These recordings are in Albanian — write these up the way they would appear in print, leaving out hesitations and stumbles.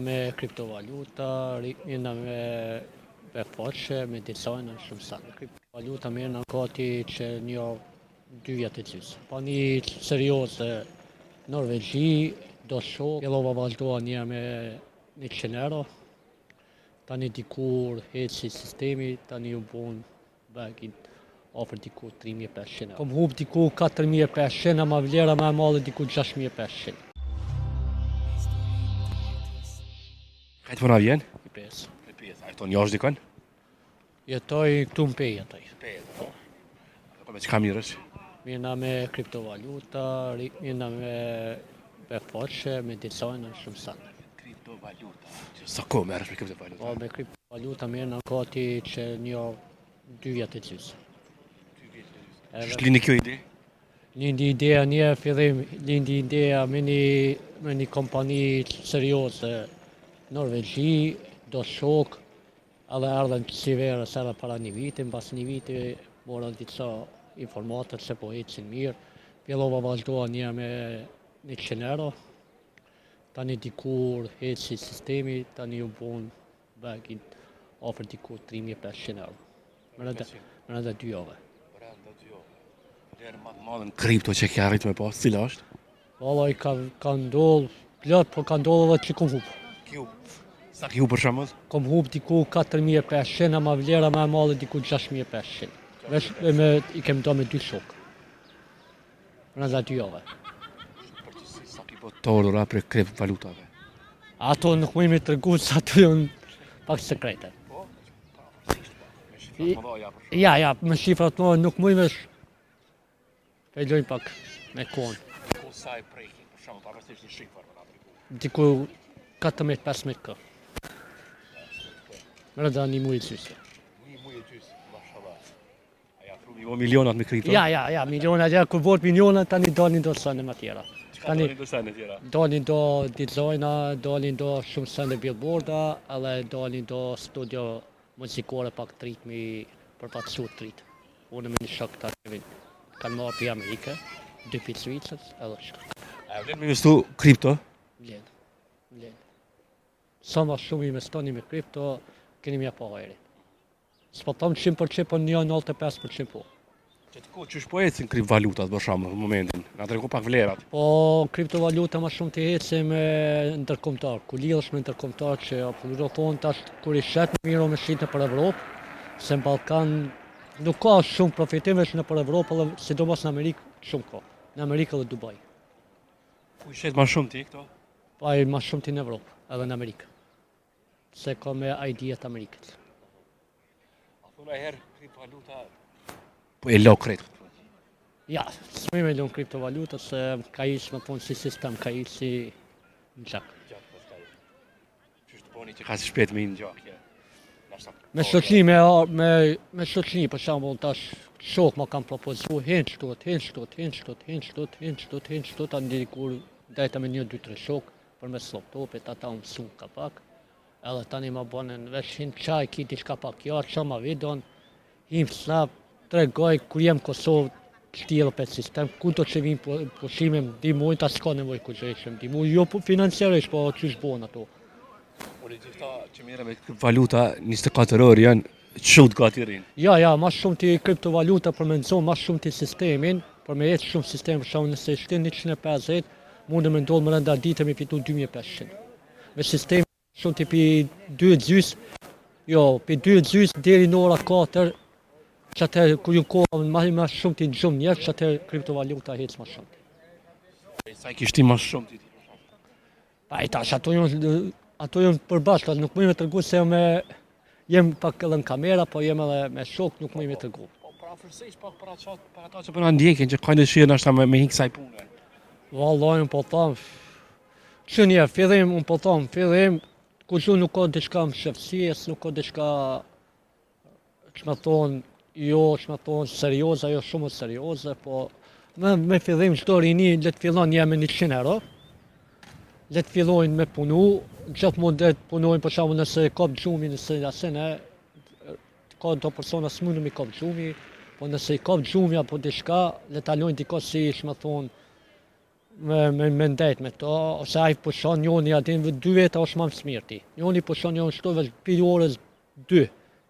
Me kriptovaluta, jena me faqe, me dizajna shumë sana. Kriptovaluta më jena gati që një 2 vjet e gjysmë. Pa një serioze Norvegji, do shok, fillova vazhdova një me 100 euro. Tani dikur heci sistemi, tani u bon bagin ofër diku 3500 euro. Kom hub diku 4500, ama vlera më e madhe diku 6500. Kajtë përna vjen? I pesë. A jeton jashtë dikon? Jetoj këtu në Pejë jetoj. Po me çka mirësh? Jena me kriptovaluta, jena me faqe, me dizajna shumë sana. Kriptovaluta. Sa kohë merresh me kriptovaluta? Po me kriptovaluta më jena gati që një 2 vjet e gjysmë. Ç'është lini kjo ide? Lindi ideja një fillim, lindi ideja me një kompani serioze Norvegji, do shok, edhe ardhen si verës edhe para një viti, mbas një viti morën dica informatët se po ecin mirë. Fillova vazhdova një me 100 euro. Tani dikur heci sistemi, tani u bon bagin ofër diku 3500 euro. Brenda 2 javë. Vlerë më të madhe në kripto që ke arritur me pas, cila është? Vallai ka ndodhur plot, po ka ndodhur edhe që kom hub. Sa ki hu për shembull? Kom hub diku 4500, ama vlera më e madhe diku 6500. Vesh I kem do me 2 shok. Brenda 2 javë. Sa ki po torura për kriptovalutave? Ato nuk më tregu se ato janë pak sekrete. Ja, me shifrat më nuk më vesh. Fejlojnë pak me kohën. Ku sa e prekin, për shembull, pavarësisht një shifër për atë. Diku 14-15 kë. Brenda një muaj gjysmë. Një muaj e gjysmë, mashallah. A ja thru mi milionat me kripto? Ja, milionat, ja, kur vot milionat, tani dalin do sene më tjera. Tani do sene tjera? Dalin do dizajna, dalin do shumë sene billboarda, edhe dalin do studio muzikore pak tritmi për patsu trit. Unë me një shok ta vinë. Kanë marrë për Amerike, 2 për Zvicës, edhe shkak. A vlen me investu kripto? Vlen. Sa ma shumë investoni me kripto, keni mja pa hajri. S'po thom 100%, po një 95% po. Që të kohë qysh po ecin kriptovalutat për shembull në momentin? Na tregu pak vlerat. Po kriptovaluta më shumë të ecin me ndërkombëtar, ku lidhesh me ndërkombëtar që apo do thonë tash kur I shet mirë me shitën për Evropë, se në Ballkan nuk ka shumë profitimesh në për Evropë, edhe sidomos në Amerikë shumë ka. Në Amerikë dhe Dubai. Ku I shet më shumë ti këto? Pa I më shumë ti në Evropë, edhe në Amerikë. Se ka me ID-et Amerikës. A thuna herë kriptovaluta po e lo krejt. Ja, s'më me lënë kriptovaluta se ka ish më thonë si sistem, ka ish si në gjak. Qysh të boni që ka si shpejt me i në gjak, Me shoqni, për shembull tash shok më kanë propozu hin shtot, andi kur dajta me 1-2-3 shok për mes laptopit, ata u mësu ka pak. Edhe tani më bënen vesh hin çaj, ki diçka pak jarë, qa ma vidon, him snap, tregoj kur jem Kosovë, shtjellë për sistem, ku do që vinë pushime, ndihmojnë, ta s'ka nevojë kur që ishëm, ndihmojnë, jo financiarisht, po qysh bon ato. Unë gjitha që mire me kriptovaluta 24 orë janë qut gati rinë. Ja, ma shumë ti kriptovaluta për me nëzohë, ma shumë ti sistemin, për me jetë shumë sistem, për shumë nëse shtin 150, mundë me ndollë më rënda ditë me fitu 2500. Me sistemi shumë ti pi 2 gjys, pi 2 gjys deri në ora 4, që atër kur ju kohë ma shumë ti gjumë njerë, që atër kriptovaluta hecë ma shumë. Sa I kishti ma shumë ti? Pa I tash, ato janë përbashkët, nuk më I me tërgu se jem pak edhe në kamera, po jem edhe me shok, nuk më I me tërgu. Po afërsisht pak për ata që përna ndjekin, që kanë dëshirë nështë me hikë saj punë. Vallaj, unë po thamë, që një fillim, unë po thamë, ku që nuk ka diçka më shëfësies, nuk ka diçka, që me thonë, serioze, jo shumë serioze, po me fillim çdo rini, le të fillon një me 100 euro, le të fillojnë me punu, gjithë mund të punojnë për shembull nëse kap gjumi, nëse asene, ka do persona s'mundu mi kap gjumi, po nëse I kap gjumi apo diçka, le ta lojnë diko si, shme thonë, me ndajt me to, ose ai pushon njoni atin 2 veta është më smirti. Njoni pushon njoni shtovë për orës 2.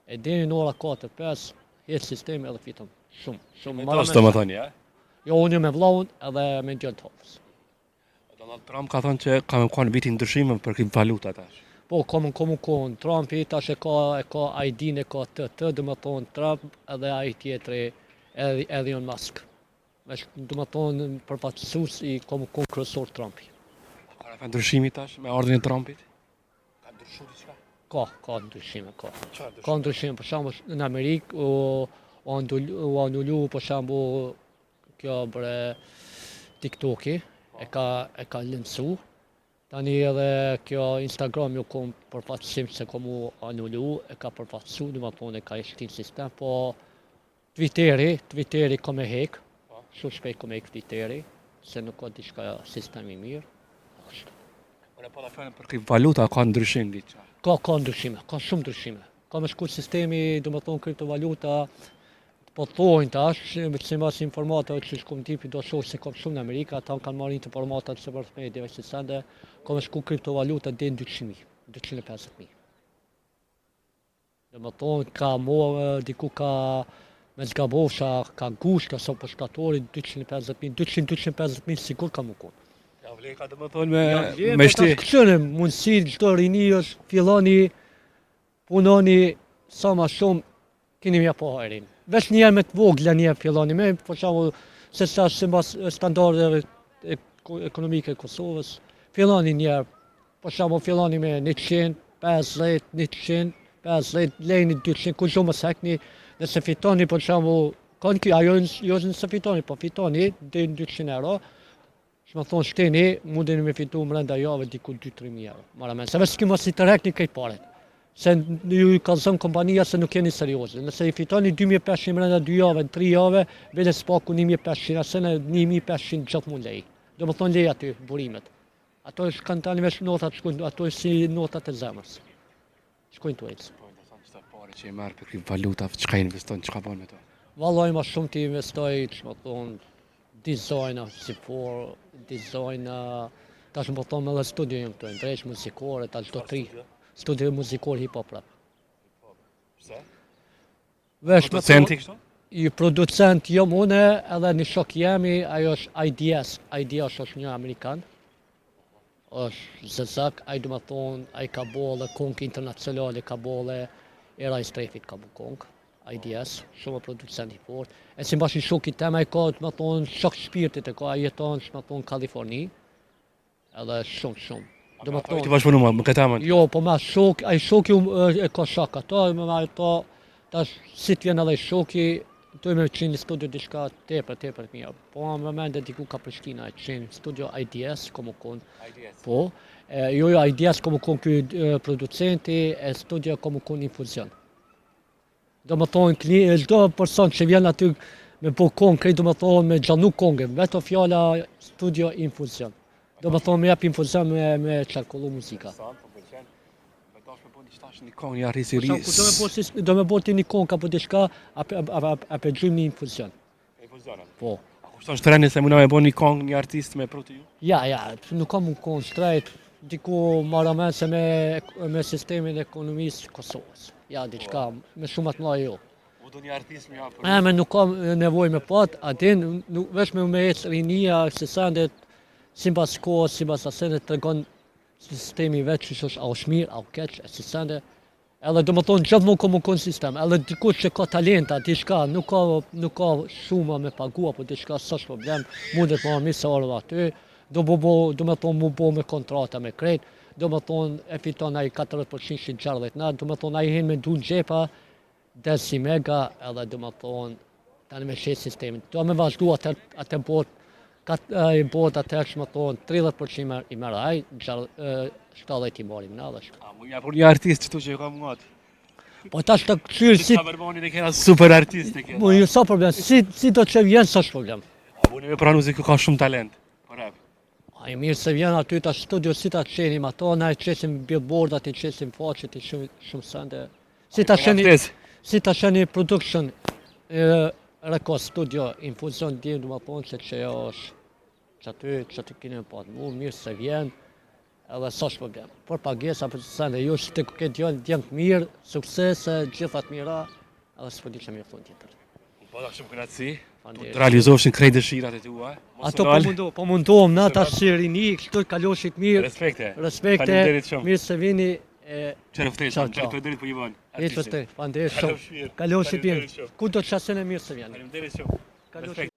E deri në ora 4-5 jetë sistemi edhe fiton. Shumë. Dos do më thoni, ja? Jo, unë me vllahun edhe me djën topës. Donald Trump ka thënë që ka më kanë viti ndryshime për kriptovaluta tash. Po, komun, Trumpi tash e ka ID-n e ka të, dhe më thonë Trump edhe ai tjetri Elon Musk. Do më thonë përfaqësues i komun kryesor Trumpi. Ka rënë ndryshimi tash me ardhin e Trumpit? Ka ndryshuar diçka? Ka ndryshime, ka. Çfarë Ka ndryshime, për shembull në Amerikë u anullu për shembull kjo bre TikToki, e ka lëndsu. Tani edhe kjo Instagram ju kom përfaqësim se kom u anullu, e ka përfaqësu, dhe më thonë e ka ishtin sistem, po Twitteri ka me hek, shumë shpejt ka me hek Twitteri, se nuk ka diçka sistemi mirë. Ora po ta fjalën për kriptovaluta ka ndryshim diçka. Ka ndryshime, ka shumë ndryshime. Ka me shku sistemi, do më thonë kriptovaluta, po thojnë tash, si mas informatave që shkum tipi do shoh se kom shumë në Amerika, ata kanë marrë informatat se për mediave që sende, ka me shku kriptovaluta deri në 200.000, 250.000. Do më thonë ka diku ka me zgabosha, ka ngushta sa për shtatori 250.000, 250.000 sigur ka më konë. Ja vlen ka do më thonë me shti. Këtëre mundësi çdo rini është filloni punoni sa më shumë keni mja po hajrin. Veç njerë me të vogla njerë filloni me, për shembull se sa sipas standardeve ekonomike të Kosovës, filloni njerë, për shembull filloni me 150 lejni 200, ku shumë mos hekni, nëse fitoni për shembull, kanë ky ajo jo nëse fitoni, po fitoni deri në 200 euro. Shme thonë shteni, mundeni me fitu mrenda jave diku 2-3.000 euro. Mara men, se veç s'ki mos i të rekni këj paret. Se ju ka zënë kompania se nuk jeni serioze. Nëse i fitoni 2.500 mrenda 2 jave, 3 jave, vele s'paku 1.500, asë në 1.500 gjithë mund lej. Do më thonë lej aty, burimet. Ato është kanë tani veç notat shkujnë, ato është si notat e zemrës. Shkujnë të ejtës. Po do thonë çfarë pare që i merr për kriptovaluta, çka investon, çka bën me to? Vallaj ma shumë të investoj, që më thonë, dizajna, tash më thonë me dhe studio jëmë këtu, ndrejsh muzikore, tash do 3. Studio muzikor hip-hop rap. Pse? Vesh me Producenti kështu? i producent jom une edhe një shok jemi, ajo është IDS. IDS është një Amerikan. është zëzak, ai do më thonë, ai ka bolle konk internacionale, ka bolle era i strefit ka bu konk. IDS, shumë producent i fort. E si mbashi shokit tem, ai ka, do më thonë, shok shpirtit e ka, ai jeton, do më thonë, Kaliforni. Edhe shumë. Do më Po ti thonë, bashkëpunu më këtë amën. jo, po ma shok, ai shoki e ka shok ato, me ato, tash si t'vjen edhe shoki, tu me qenë në studio diçka tepër mirë. Po më mende diku ka Prishtina, e qenë studio IDS, komu kon. Po, jo IDS komu kon ky producenti, e studio komu kon infuzion. Do më thonë, çdo person që vjen aty me po kong, krejt do më thonë me xhanuk kongën, veto fjala studio infuzion. Do më thonë me jap infuzion me çarkullu muzika. Po pëlqen. Me dash me bën diçka një kong, një artist i ri. Do me bërë ti një kong apo diçka, apo gjym një infuzion. Infuzionin. Po. A kushton shtrenë se mund me bën një kong një artist me pruti ju? Ja, nuk kam un kong shtrejt, diku marrë se me sistemin e ekonomisë Kosovës. Ja, diçka, me shumë atë mëdha jo. U do një artist më hap. Me nuk kam nevojë me pat, atin, veç me ecë rinia, se sandet, sipas kohës, sipas asene tregon sistemi veç që është au shmirë, au keq, e si sende. Edhe do më thonë gjithmonë komu kon sistem, edhe dikush që ka talenta, diçka, nuk ka shumë me pagu, apo diçka s'është problem, mundet ma mirë se orë aty, do më thonë mu bo me kontrata me krejt, do më thonë e fiton ai 40% 60 na, do më thonë ai hin me du në gjepa, desi mega, edhe do më thonë tani me shetë sistemin. Do me vazhdu atë botë, i bot atër që më thonë 30% i merë aj, 70 i marim në dhe shka. A mu ja për një artist këtu që ka mungat. Po tash të këshyrë si... Ka verboni dhe kena super artist e kena. Mu ju sa problem, si do që vjen s'është problem. A mu një me pranu se ka shumë talent. Po rap. A i mirë se vjen aty tash studio si ta qenim ato, na i qesim billboardat, i qesim faqet, i shumë sende. Si ta sheni production, Reko studio, infuzion dim, du më thonë që jo është që aty keni pa mu, mirë se vjen, edhe s'është problem. Por pagesa për të thënë ju që të këtë djallë të mirë, sukses, gjitha të mira, edhe s'po di që mirë thonë tjetër. Po da shumë graci. Faleminderit. Të realizofshin krejt dëshirat e tua. Ato po mundohem na tash si rini, këtu kaloshit mirë. Respekte. Respekte, Faleminderit shumë. mirë se vini. Qërë ftesë, Ciao, ciao. faleminderit për Ivan. Faleminderit shumë. Faleminderit Kaloshit mirë. shumë. Ku do të çasën e mirë se vjen. Faleminderit shumë. Kaloshit Respekt.